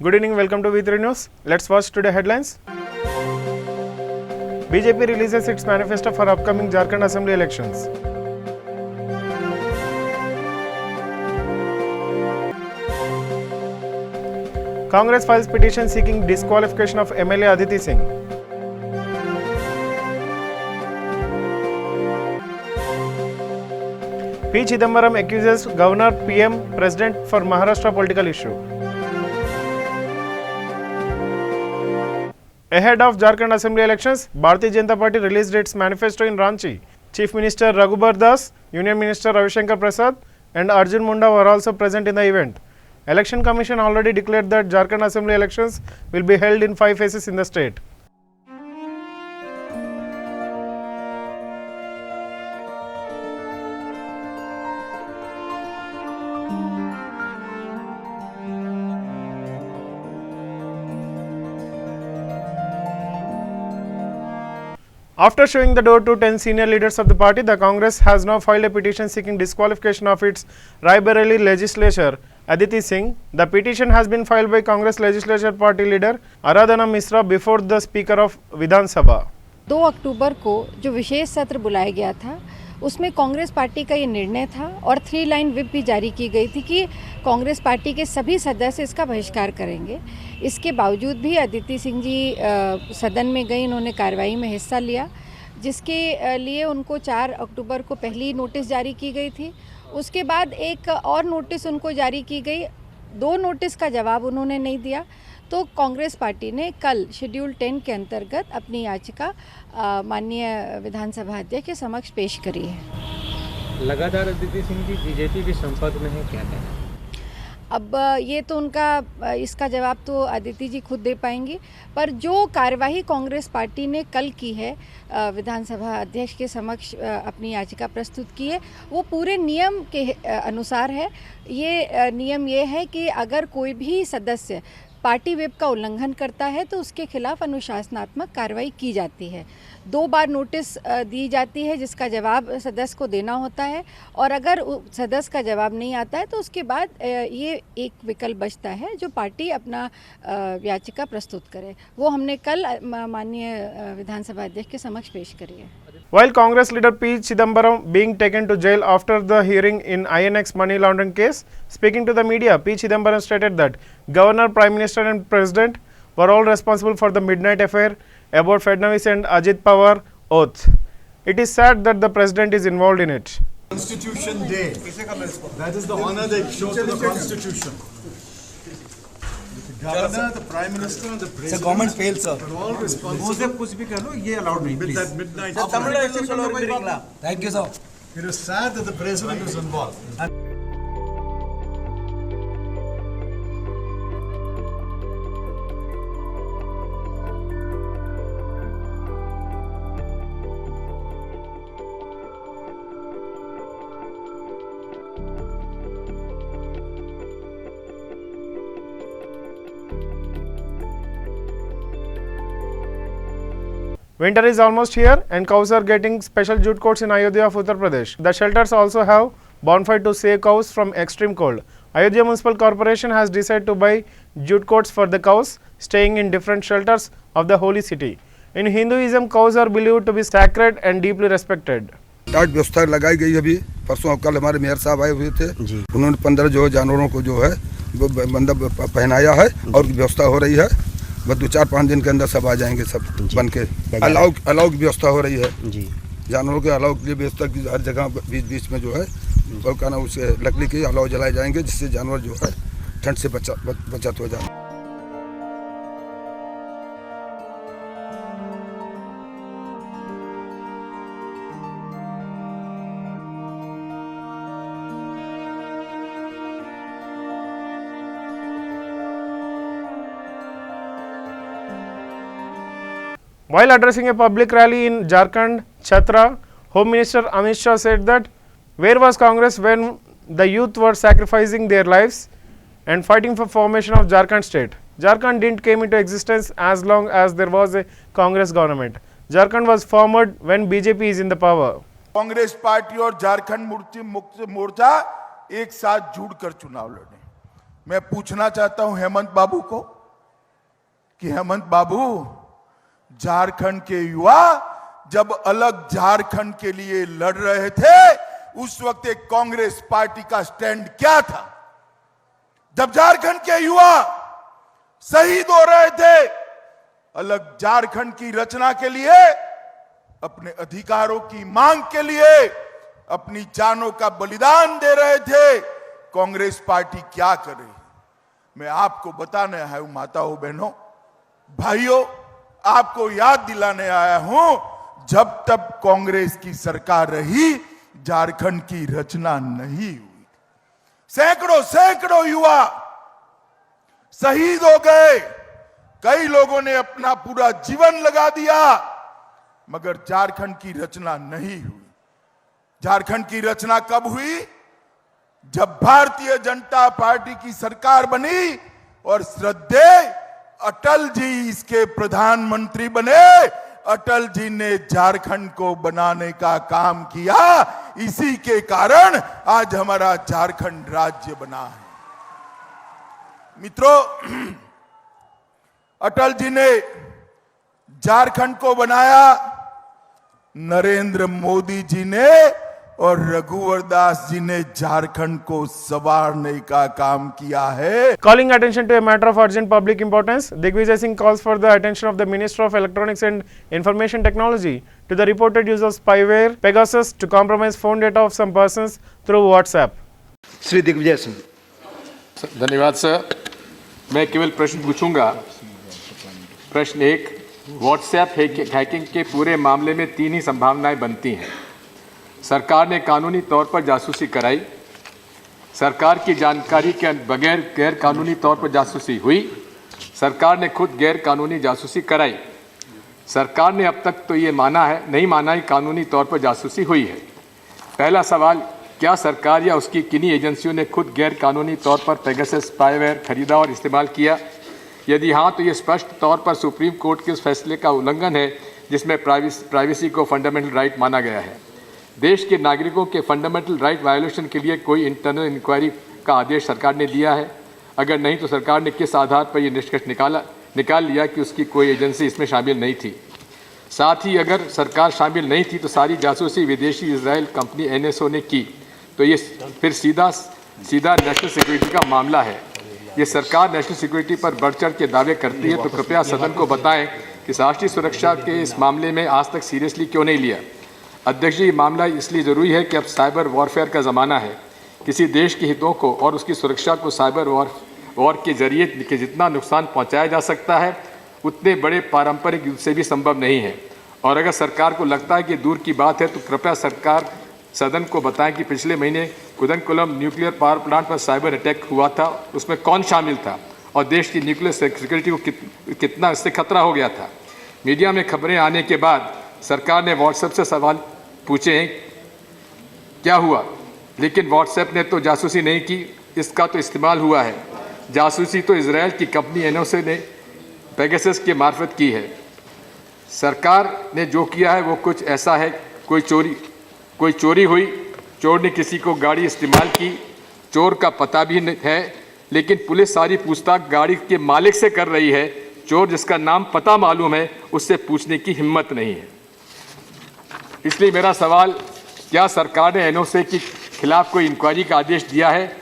Good evening, welcome to V3 News. Let's watch today headlines. BJP releases its manifesto for upcoming Jharkhand Assembly elections. Congress files petition seeking disqualification of MLA Aditi Singh. P. Chidambaram accuses Governor, PM, President for Maharashtra political issue. Ahead of Jharkhand Assembly elections, Bharatiya Janata Party released its manifesto in Ranchi. Chief Minister Raghubar Das, Union Minister Ravishankar Prasad and Arjun Munda were also present in the event. Election Commission already declared that Jharkhand Assembly elections will be held in 5 phases in the state. After showing the door to 10 senior leaders of the party, the Congress has now filed a petition seeking disqualification of its Raebareli legislature, Aditi Singh. The petition has been filed by Congress legislature party leader Aradhana Misra before the Speaker of Vidhan Sabha. 2 अक्टूबर को जो विशेष सत्र बुलाया गया था उसमें Congress party का ये निर्णय था और 3 लाइन व्हिप भी जारी की गई थी कि कांग्रेस पार्टी के सभी सदस्य इसका बहिष्कार करेंगे। इसके बावजूद भी अदिति सिंह जी सदन में गई, इन्होंने कार्रवाई में हिस्सा लिया, जिसके लिए उनको 4 अक्टूबर को पहली नोटिस जारी की गई थी। उसके बाद एक और नोटिस उनको जारी की गई, 2 नोटिस का जवाब उन्होंने नहीं दिया, तो कांग्रेस पार्टी ने कल शेड्यूल 10 के अंतर्गत अपनी याचिका माननीय विधानसभा अध्यक्ष के समक्ष पेश करी है। लगातार अदिति सिंह जी बीजेपी के संपर्क में है, क्या कहना है? अब ये तो उनका इसका जवाब तो अदिति जी खुद दे पाएंगी, पर जो कार्यवाही कांग्रेस पार्टी ने कल की है, विधानसभा अध्यक्ष के समक्ष अपनी याचिका प्रस्तुत की है, वो पूरे नियम के अनुसार है। ये नियम ये है कि अगर कोई भी सदस्य पार्टी व्हिप का उल्लंघन करता है तो उसके खिलाफ अनुशासनात्मक कार्रवाई की जाती है। 2 बार नोटिस दी जाती है जिसका जवाब सदस्य को देना होता है, और अगर सदस्य का जवाब नहीं आता है तो उसके बाद ये एक विकल्प बचता है जो पार्टी अपना याचिका प्रस्तुत करे। वो हमने कल माननीय विधानसभा अध्यक्ष के समक्ष पेश करी है। While Congress leader P. Chidambaram being taken to jail after the hearing in INX money laundering case, speaking to the media, P. Chidambaram stated that Governor, Prime Minister and President were all responsible for the midnight affair about Fadnavis and Ajit Pawar oath. It is sad that the President is involved in it. Constitution Day. That is the honor they show to the Constitution. The Governor, the Prime Minister and the President. Sir, government fails, sir. Are all responsible. मुझे कुछ भी कह लो, ये allowed नहीं, With please. that midnight. Thank you, sir. It is sad that the President is involved. Winter is almost here and cows are getting special jute coats in Ayodhya of Uttar Pradesh. The shelters also have bonfire to save cows from extreme cold. Ayodhya Municipal Corporation has decided to buy jute coats for the cows staying in different shelters of the holy city. In Hinduism, cows are believed to be sacred and deeply respected. Tight व्यवस्था लगाई गई। अभी परसों कल हमारे mayor साहब आए हुए थे, उन्होंने 15 जो जानवरों को जो है बंदा पहनाया है और व्यवस्था हो रही है। बस 2-4-5 दिन के अंदर सब आ जाएंगे, सब बन के अलाउ की व्यवस्था हो रही है जी। जानवरों के अलाउ की व्यवस्था की हर जगह बीच में जो है और कहना उसे लकड़ी के अलाउ जलाए जाएंगे, जिससे जानवर जो है ठंड से बचत हो जाए। While addressing a public rally in Jharkhand, Chhatra, Home Minister Amit Shah said that where was Congress when the youth were sacrificing their lives and fighting for formation of Jharkhand state? Jharkhand didn't came into existence as long as there was a Congress government. Jharkhand was formed when BJP is in the power. Congress party और झारखंड मुक्ति मोर्चा एक साथ जुड़कर चुनाव लड़े। मैं पूछना चाहता हूं हेमंत बाबू को कि हेमंत बाबू, झारखंड के युवा जब अलग झारखंड के लिए लड़ रहे थे उस वक्त एक कांग्रेस पार्टी का स्टैंड क्या था? जब झारखंड के युवा शहीद हो रहे थे अलग झारखंड की रचना के लिए, अपने अधिकारों की मांग के लिए अपनी जानों का बलिदान दे रहे थे, कांग्रेस पार्टी क्या कर रही है? मैं आपको बताने आया हूं, माताओं बहनों भाइयों, आपको याद दिलाने आया हूं, जब तब कांग्रेस की सरकार रही झारखंड की रचना नहीं हुई। सैकड़ों युवा शहीद हो गए, कई लोगों ने अपना पूरा जीवन लगा दिया, मगर झारखंड की रचना नहीं हुई। झारखंड की रचना कब हुई? जब भारतीय जनता पार्टी की सरकार बनी और श्रद्धेय अटल जी इसके प्रधानमंत्री बने। अटल जी ने झारखंड को बनाने का काम किया, इसी के कारण आज हमारा झारखंड राज्य बना है। मित्रों, अटल जी ने झारखंड को बनाया, नरेंद्र मोदी जी ने और रघुवर दास जी ने झारखंड को संवारने का काम किया है। Calling attention to a matter of urgent public importance, Digvijay Singh calls for the attention of the Minister of Electronics and Information Technology to the reported use of spyware Pegasus to compromise phone data of some persons through WhatsApp. Shri Digvijay Singh. धन्यवाद sir. मैं केवल प्रश्न पूछूंगा। प्रश्न 1, WhatsApp hacking के पूरे मामले में 3 ही संभावनाएं बनती हैं। सरकार ने कानूनी तौर पर जासूसी कराई, सरकार की जानकारी के बगैर गैर कानूनी तौर पर जासूसी हुई, सरकार ने खुद गैर कानूनी जासूसी कराई। सरकार ने अब तक तो ये नहीं माना ही कानूनी तौर पर जासूसी हुई है। पहला सवाल, क्या सरकार या उसकी किन्हीं एजेंसियों ने खुद गैर कानूनी तौर पर पेगासस स्पाईवेयर खरीदा और इस्तेमाल किया? यदि हाँ, तो ये स्पष्ट तौर पर सुप्रीम कोर्ट के उस फैसले का उल्लंघन है जिसमें प्राइवेसी को फंडामेंटल राइट माना गया है। देश के नागरिकों के फंडामेंटल राइट वायोलेशन के लिए कोई इंटरनल इंक्वायरी का आदेश सरकार ने दिया है? अगर नहीं तो सरकार ने किस आधार पर यह निष्कर्ष निकाल लिया कि उसकी कोई एजेंसी इसमें शामिल नहीं थी? साथ ही अगर सरकार शामिल नहीं थी तो सारी जासूसी विदेशी इजराइल कंपनी NSO ने की, तो ये फिर सीधा नेशनल सिक्योरिटी का मामला है। ये सरकार नेशनल सिक्योरिटी पर बढ़ चढ़ के दावे करती है, तो कृपया सदन को बताएं कि राष्ट्रीय सुरक्षा के इस मामले में आज तक सीरियसली क्यों नहीं लिया। अध्यक्ष जी, ये मामला इसलिए ज़रूरी है कि अब साइबर वॉरफेयर का ज़माना है। किसी देश के हितों को और उसकी सुरक्षा को साइबर वॉर के जरिए के जितना नुकसान पहुंचाया जा सकता है उतने बड़े पारंपरिक युद्ध से भी संभव नहीं है। और अगर सरकार को लगता है कि दूर की बात है तो कृपया सरकार सदन को बताएं कि पिछले महीने कुदनकुलम न्यूक्लियर पावर प्लांट पर साइबर अटैक हुआ था, उसमें कौन शामिल था और देश की न्यूक्लियर सिक्योरिटी को कितना इससे खतरा हो गया था। मीडिया में खबरें आने के बाद सरकार ने व्हाट्सएप से सवाल पूछे हैं क्या हुआ, लेकिन व्हाट्सएप ने तो जासूसी नहीं की, इसका तो इस्तेमाल हुआ है। जासूसी तो इजराइल की कंपनी NSO ने पेगासस के मार्फत की है। सरकार ने जो किया है वो कुछ ऐसा है, कोई चोरी हुई, चोर ने किसी को गाड़ी इस्तेमाल की, चोर का पता भी है, लेकिन पुलिस सारी पूछताछ गाड़ी के मालिक से कर रही है। चोर जिसका नाम पता मालूम है उससे पूछने की हिम्मत नहीं है। इसलिए मेरा सवाल, क्या सरकार ने NSO के खिलाफ कोई इंक्वायरी का आदेश दिया है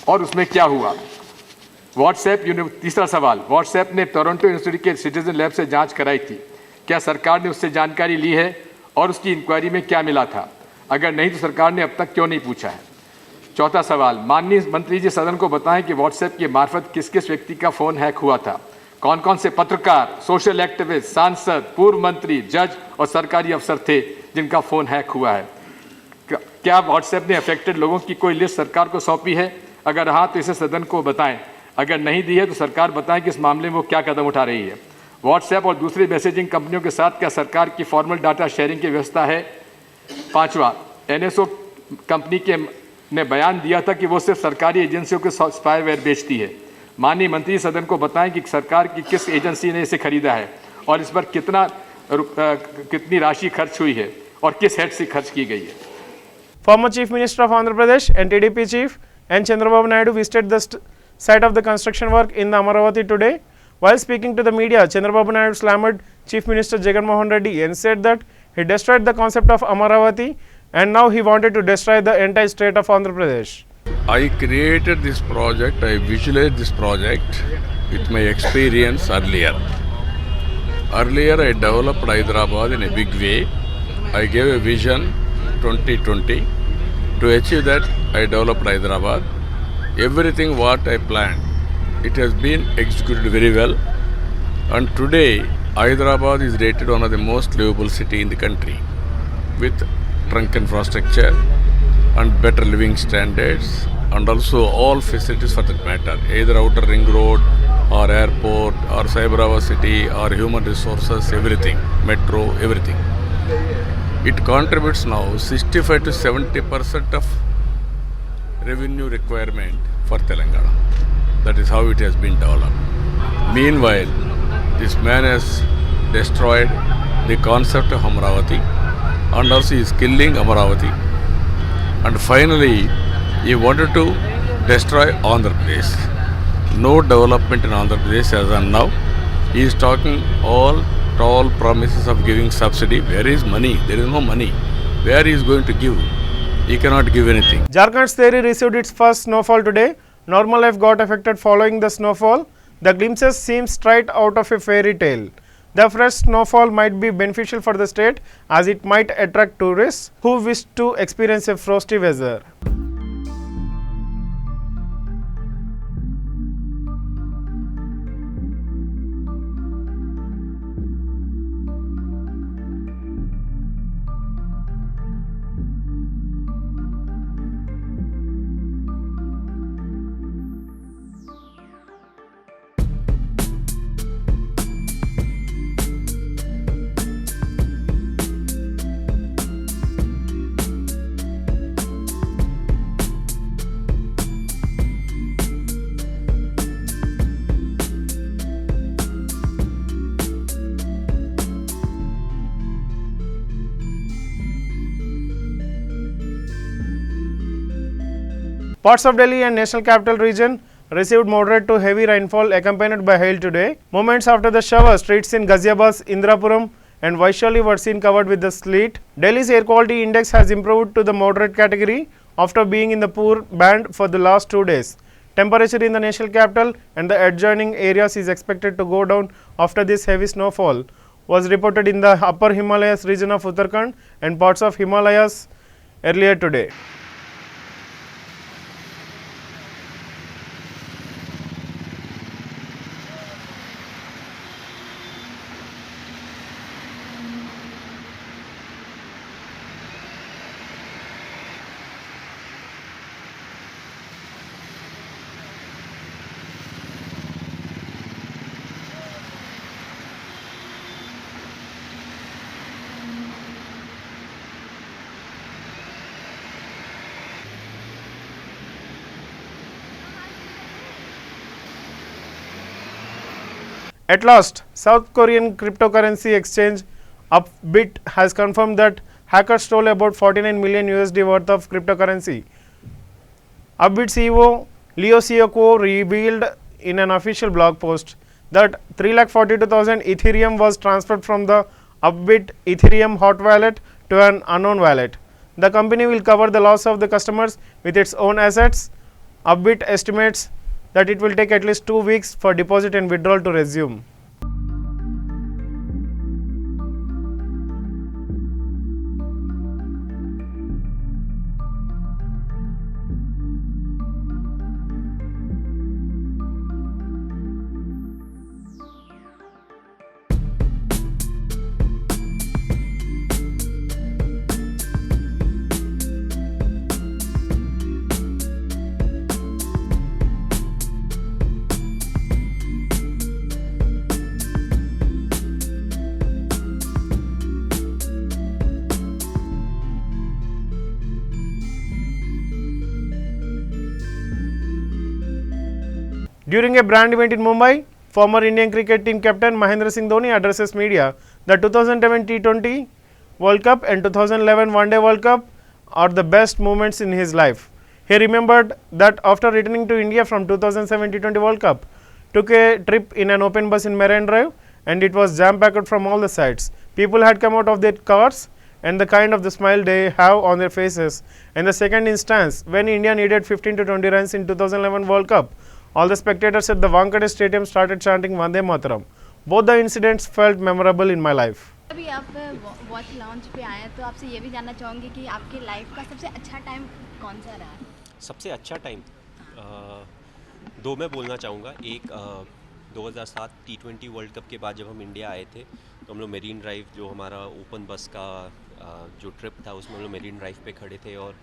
और उसमें क्या हुआ? तीसरा सवाल, व्हाट्सएप ने टोरंटो यूनिवर्सिटी के सिटीजन लैब से जांच कराई थी, क्या सरकार ने उससे जानकारी ली है और उसकी इंक्वायरी में क्या मिला था? अगर नहीं तो सरकार ने अब तक क्यों नहीं पूछा है? चौथा सवाल, माननीय मंत्री जी सदन को बताएं कि व्हाट्सएप के मार्फत किस किस व्यक्ति का फ़ोन हैक हुआ था, कौन कौन से पत्रकार, सोशल एक्टिविस्ट, सांसद, पूर्व मंत्री, जज और सरकारी अफसर थे जिनका फ़ोन हैक हुआ है? क्या व्हाट्सएप ने अफेक्टेड लोगों की कोई लिस्ट सरकार को सौंपी है? अगर हाँ तो इसे सदन को बताएं। अगर नहीं दी है तो सरकार बताएं कि इस मामले में वो क्या कदम उठा रही है। व्हाट्सएप और दूसरी मैसेजिंग कंपनियों के साथ क्या सरकार की फॉर्मल डाटा शेयरिंग की व्यवस्था है? पाँचवा, NSO कंपनी ने बयान दिया था कि वो सिर्फ सरकारी एजेंसियों के स्पाईवेयर बेचती है। माननीय मंत्री सदन को बताएं कि सरकार की किस एजेंसी ने इसे खरीदा है और इस पर कितनी राशि खर्च हुई है और किस हेड से खर्च की गई है। Former Chief Minister of Andhra Pradesh and TDP Chief and Chandrababu Naidu visited the site of the construction work in the Amaravati today. While speaking to the media, Chandrababu Naidu slammed Chief Minister Jagan Mohan Reddy and said that he destroyed the concept of Amaravati and now he wanted to destroy the entire state of Andhra Pradesh. I created this project, I visualized this project with my experience earlier. Earlier I developed Hyderabad in a big way. I gave a vision 2020. To achieve that, I developed Hyderabad. Everything what I planned, it has been executed very well. And today, Hyderabad is rated one of the most livable city in the country with trunk infrastructure and better living standards and also all facilities for that matter, either outer ring road or airport or Cyberava city or human resources, everything, metro, everything. It contributes now 65 to 70% of revenue requirement for Telangana. That is how it has been developed. Meanwhile, this man has destroyed the concept of Amaravati and also is killing Amaravati. And finally, he wanted to destroy Andhra Pradesh. No development in Andhra Pradesh as of now. He is talking all tall promises of giving subsidy. Where is money? There is no money. Where he is going to give? He cannot give anything. Jharkhand's Tehri received its first snowfall today. Normal life got affected following the snowfall. The glimpses seem straight out of a fairy tale. The fresh snowfall might be beneficial for the state as it might attract tourists who wish to experience a frosty weather. Parts of Delhi and National Capital Region received moderate to heavy rainfall accompanied by hail today. Moments after the shower, streets in Ghaziabad, Indrapuram and Vaishali were seen covered with the sleet. Delhi's air quality index has improved to the moderate category after being in the poor band for the last 2 days. Temperature in the national capital and the adjoining areas is expected to go down after this heavy snowfall was reported in the upper Himalayas region of Uttarakhand and parts of Himalayas earlier today. At last, South Korean cryptocurrency exchange Upbit has confirmed that hackers stole about 49 million USD worth of cryptocurrency. Upbit CEO Leo Sioko revealed in an official blog post that 342,000 Ethereum was transferred from the Upbit Ethereum hot wallet to an unknown wallet. The company will cover the loss of the customers with its own assets. Upbit estimates that it will take at least 2 weeks for deposit and withdrawal to resume. During a brand event in Mumbai, former Indian cricket team captain Mahendra Singh Dhoni addresses media. The 2007 T20 World Cup and 2011 One Day World Cup are the best moments in his life. He remembered that after returning to India from 2007 T20 World Cup, took a trip in an open bus in Marine Drive, and it was jam-packed from all the sides. People had come out of their cars, and the kind of the smile they have on their faces. And the second instance, when India needed 15 to 20 runs in 2011 World Cup, all the spectators at the Wankhede Stadium started chanting Vande Mataram. Both the incidents felt memorable in my life. अभी आप watch launch पे आए हैं तो आपसे ये भी जानना चाहूँगी कि आपके लाइफ का सबसे अच्छा टाइम कौन सा रहा है? सबसे अच्छा टाइम दो मैं बोलना चाहूँगा। एक 2007 T20 वर्ल्ड कप के बाद जब हम इंडिया आए थे तो हम लोग मेरीन ड्राइव, जो हमारा ओपन बस का जो ट्रिप था, उसमें हम लोग मेरीन ड्राइव पे खड़े थे और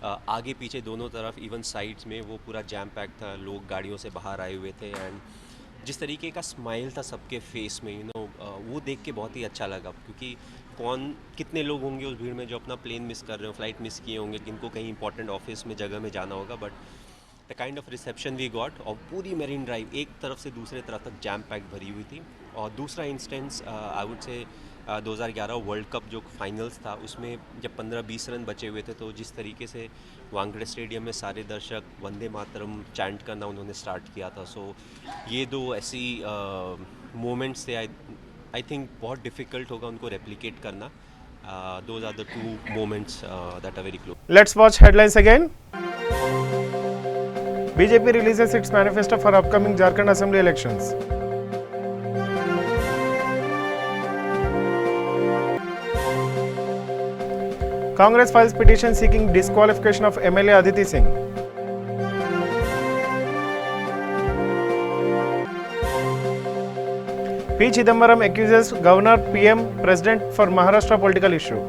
आगे पीछे दोनों तरफ इवन साइड्स में वो पूरा जैम पैक था, लोग गाड़ियों से बाहर आए हुए थे। एंड जिस तरीके का स्माइल था सबके फेस में, वो देख के बहुत ही अच्छा लगा, क्योंकि कितने लोग होंगे उस भीड़ में जो अपना प्लेन मिस कर रहे हो, फ्लाइट मिस किए होंगे, जिनको कहीं इंपॉर्टेंट ऑफिस में जगह में जाना होगा, but the kind of reception we got, और पूरी मेरीन ड्राइव एक तरफ से दूसरे तरफ तक जैम पैक भरी हुई थी। और दूसरा instance I would say 2011 world cup जो फाइनल्स था, उसमें जब 15-20 रन बचे हुए थे तो जिस तरीके से वानखेड़े स्टेडियम में सारे दर्शक वंदे मातरम चैंट करना उन्होंने स्टार्ट किया था। सो ये दो ऐसी मोमेंट्स थे, आई थिंक बहुत डिफ़िकल्ट होगा उनको रेप्लिकेट करना। Those are the two moments that are very close. Let's watch headlines again. BJP releases its manifesto for upcoming Jharkhand Assembly elections. Congress files petition seeking disqualification of MLA Aditi Singh. P. Chidambaram accuses Governor, PM, President for Maharashtra political issue.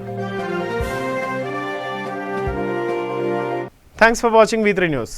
Thanks for watching V3 News.